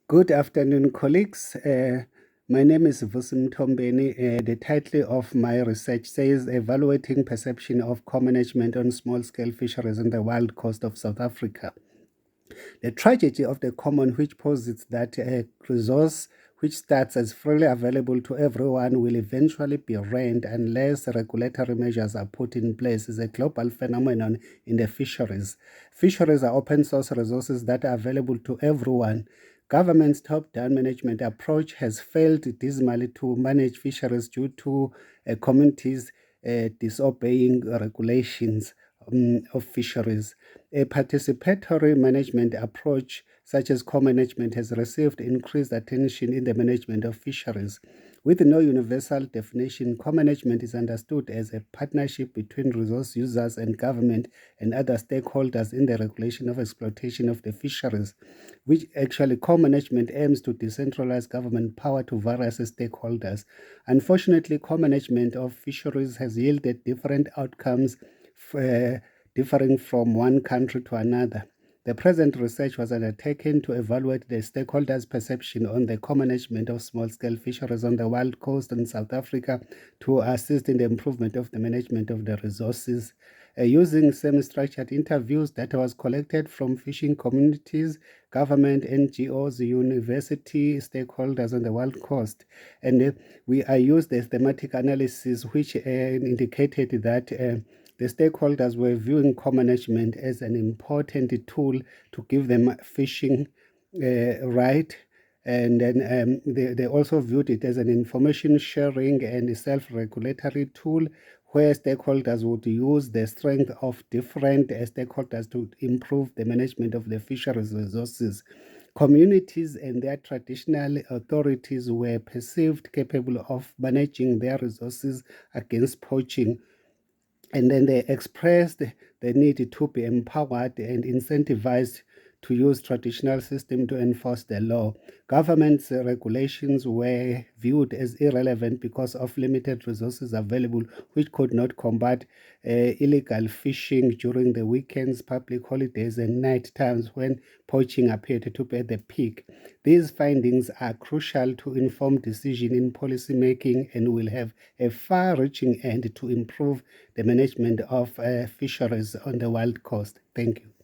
Good afternoon, colleagues. My name is Vusi Mthombeni. The title of my research says Evaluating Perception of Co-Management on Small-Scale Fisheries in the Wild Coast of South Africa. The tragedy of the common, which posits that a resource which starts as freely available to everyone will eventually be rent unless regulatory measures are put in place, is a global phenomenon in the fisheries. Fisheries are open source resources that are available to everyone. Government's top-down management approach has failed dismally to manage fisheries due to communities disobeying regulations of fisheries. A participatory management approach, such as co-management, has received increased attention in the management of fisheries. With no universal definition, co-management is understood as a partnership between resource users and government and other stakeholders in the regulation of exploitation of the fisheries, which actually co-management aims to decentralize government power to various stakeholders. Unfortunately, co-management of fisheries has yielded different outcomes differing from one country to another. The present research was undertaken to evaluate the stakeholders' perception on the co-management of small-scale fisheries on the Wild Coast in South Africa to assist in the improvement of the management of the resources. Using semi-structured interviews, data was collected from fishing communities, government, NGOs, university stakeholders on the Wild Coast. And we used a thematic analysis which indicated that the stakeholders were viewing co-management as an important tool to give them fishing right. And then they also viewed it as an information sharing and self-regulatory tool where stakeholders would use the strength of different stakeholders to improve the management of the fisheries resources. Communities and their traditional authorities were perceived capable of managing their resources against poaching, and then they expressed the need to be empowered and incentivized to use traditional system to enforce the law. Government's regulations were viewed as irrelevant because of limited resources available, which could not combat illegal fishing during the weekends, public holidays, and night times when poaching appeared to be at the peak. These findings are crucial to inform decision in policy making and will have a far-reaching end to improve the management of fisheries on the Wild Coast. Thank you.